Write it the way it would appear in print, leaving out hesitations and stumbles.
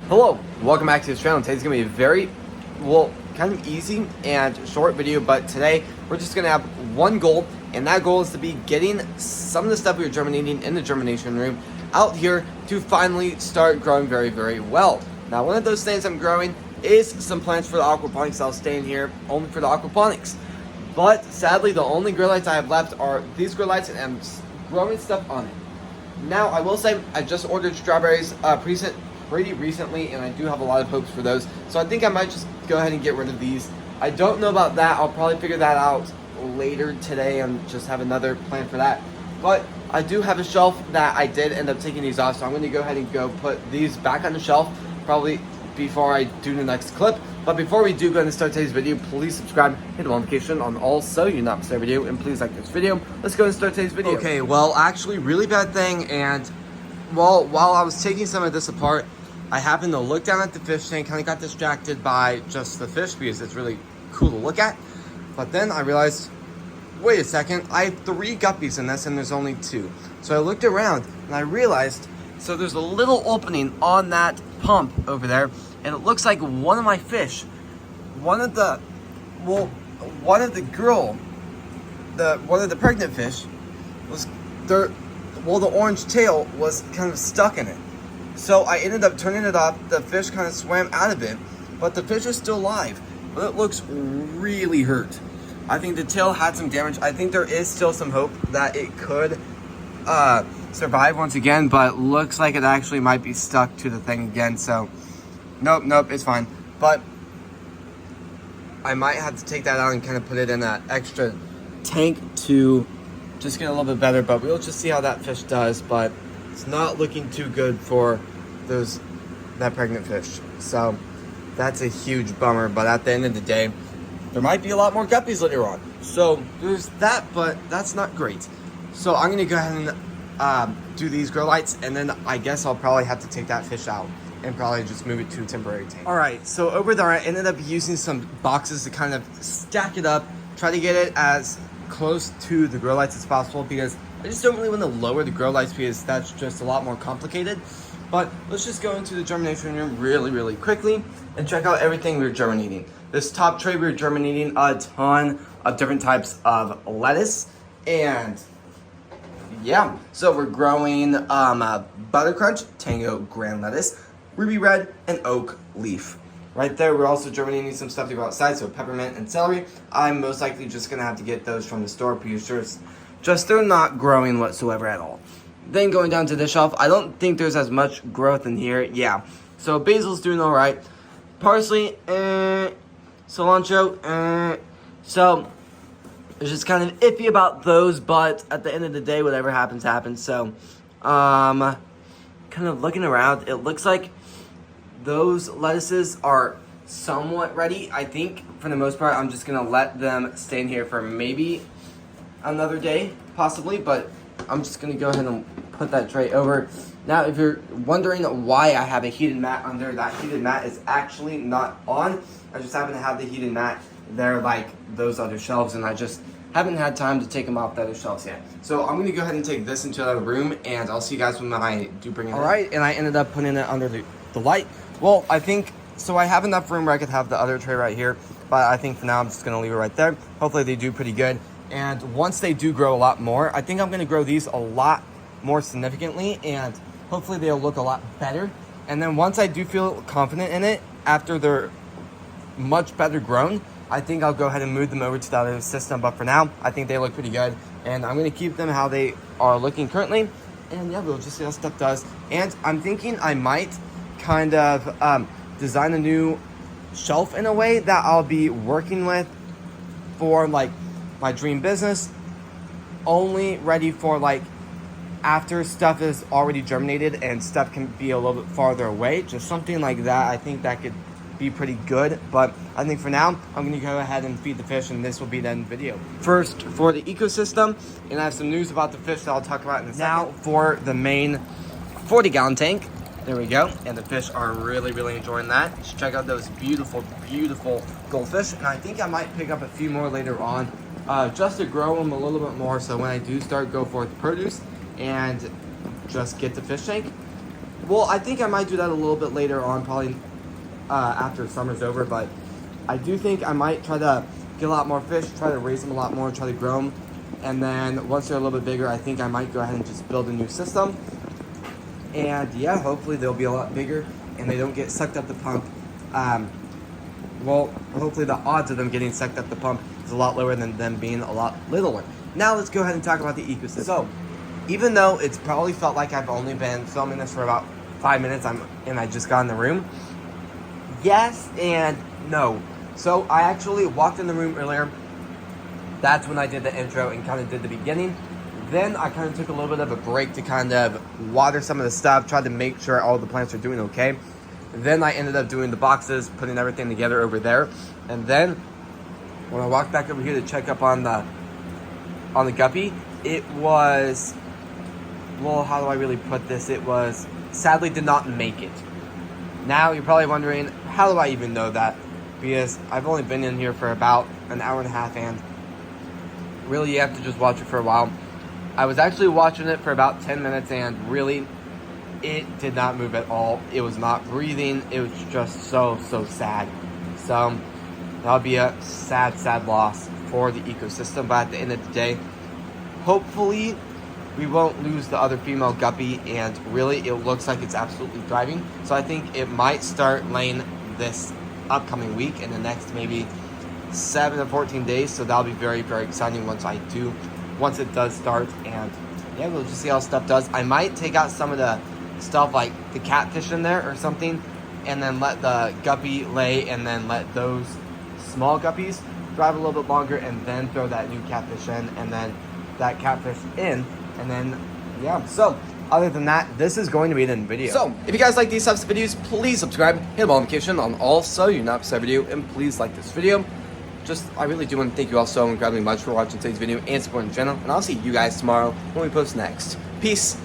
Hello, welcome back to this channel. Today's gonna be a very, kind of easy and short video, but today we're just gonna have one goal, and that goal is to be getting some of the stuff we were germinating in the germination room out here to finally start growing very, very well. Now, one of those things I'm growing is some plants for the aquaponics. I'll stay in here only for the aquaponics. But sadly, the only grow lights I have left are these grow lights, and I'm growing stuff on it. Now, I will say I just ordered strawberries pretty recently, and I do have a lot of hopes for those. So I think I might just go ahead and get rid of these. I don't know about that. I'll probably figure that out later today and just have another plan for that. But I do have a shelf that I did end up taking these off, so I'm going to go ahead and go put these back on the shelf probably before I do the next clip. But before we do go ahead and start today's video, please subscribe, hit the notification on all so you not miss a video, and please like this video. Let's go and start today's video. Okay, well, actually, really bad thing, and well, while I was taking some of this apart, I happened to look down at the fish tank, kind of got distracted by just the fish because it's really cool to look at. But then I realized, wait a second, I have 3 guppies in this and there's only 2. So I looked around and I realized, so there's a little opening on that pump over there, and it looks like one of my fish, one of the pregnant fish was there. Well, the orange tail was kind of stuck in it. So I ended up turning it off. The fish kind of swam out of it, but the fish is still alive. But it looks really hurt. I think the tail had some damage. I think there is still some hope that it could survive once again, but looks like it actually might be stuck to the thing again. So nope, it's fine. But I might have to take that out and kind of put it in that extra tank to just get a little bit better. But we'll just see how that fish does. But it's not looking too good for that pregnant fish. So that's a huge bummer. But at the end of the day, there might be a lot more guppies later on. So there's that, but that's not great. So I'm gonna go ahead and do these grow lights, and then I guess I'll probably have to take that fish out and probably just move it to a temporary tank. All right, so over there, I ended up using some boxes to kind of stack it up, try to get it as close to the grow lights as possible, because I just don't really want to lower the grow lights because that's just a lot more complicated. But let's just go into the germination room really quickly and check out everything we're germinating. This top tray, we're germinating a ton of different types of lettuce, and yeah, so we're growing Buttercrunch, Tango Grand Lettuce, Ruby Red, and Oak Leaf. Right there, we're also germinating some stuff to go outside, so peppermint and celery. I'm most likely just gonna have to get those from the store because they're not growing whatsoever at all. Then going down to the shelf, I don't think there's as much growth in here. Yeah, so basil's doing all right. Parsley, cilantro, so it's just kind of iffy about those, but at the end of the day, whatever happens, happens. So, kind of looking around, it looks like those lettuces are somewhat ready. I think for the most part, I'm just gonna let them stay in here for maybe another day, possibly, but I'm just gonna go ahead and put that tray over. Now, if you're wondering why I have a heated mat under, that heated mat is actually not on. I just happen to have the heated mat there like those other shelves, and I just haven't had time to take them off the other shelves yet. So I'm gonna go ahead and take this into the other room, and I'll see you guys when I do bring it in. All right, and I ended up putting it under the light. Well, I think, so I have enough room where I could have the other tray right here, but I think for now I'm just gonna leave it right there. Hopefully they do pretty good. And once they do grow a lot more, I think I'm gonna grow these a lot more significantly, and hopefully they'll look a lot better. And then once I do feel confident in it, after they're much better grown, I think I'll go ahead and move them over to the other system. But for now, I think they look pretty good, and I'm gonna keep them how they are looking currently. And yeah, we'll just see how stuff does. And I'm thinking I might kind of design a new shelf in a way that I'll be working with for like my dream business, only ready for like after stuff is already germinated and stuff can be a little bit farther away, just something like that. I think that could be pretty good, but I think for now I'm gonna go ahead and feed the fish, and this will be the end video. First, for the ecosystem, and I have some news about the fish that I'll talk about in a second. Now for the main 40-gallon tank. There we go, and the fish are really enjoying that. Just check out those beautiful goldfish, and I think I might pick up a few more later on, just to grow them a little bit more, so when I do start go forth produce and just get the fish tank, well, I think I might do that a little bit later on, probably after summer's over, but I do think I might try to get a lot more fish, try to raise them a lot more, try to grow them, and then once they're a little bit bigger, I think I might go ahead and just build a new system, and yeah, hopefully they'll be a lot bigger, and they don't get sucked up the pump. Well, hopefully the odds of them getting sucked up the pump is a lot lower than them being a lot littler. Now let's go ahead and talk about the ecosystem. So, even though it's probably felt like I've only been filming this for about 5 minutes, I just got in the room. Yes and no. So I actually walked in the room earlier. That's when I did the intro and kind of did the beginning. Then I kind of took a little bit of a break to kind of water some of the stuff, tried to make sure all the plants are doing okay. Then I ended up doing the boxes, putting everything together over there. And then when I walked back over here to check up on the guppy, it was, well, how do I really put this? It was, sadly did not make it. Now you're probably wondering, how do I even know that? Because I've only been in here for about an hour and a half, and really you have to just watch it for a while. I was actually watching it for about 10 minutes, and really, it did not move at all. It was not breathing. It was just so sad. So that would be a sad loss for the ecosystem. But at the end of the day, hopefully we won't lose the other female guppy, and really it looks like it's absolutely thriving. So I think it might start laying this upcoming week in the next maybe 7 to 14 days. So that'll be very exciting once it does start. And yeah, we'll just see how stuff does. I might take out some of the stuff like the catfish in there or something, and then let the guppy lay, and then let those small guppies thrive a little bit longer, and then throw that new catfish in, and then that catfish in, and then yeah. So other than that, this is going to be the video. So if you guys like these types of videos, please subscribe, hit the bell notification on all so you not miss a video, and please like this video. I really do want to thank you all so incredibly much for watching today's video and supporting the channel, and I'll see you guys tomorrow when we post next. Peace.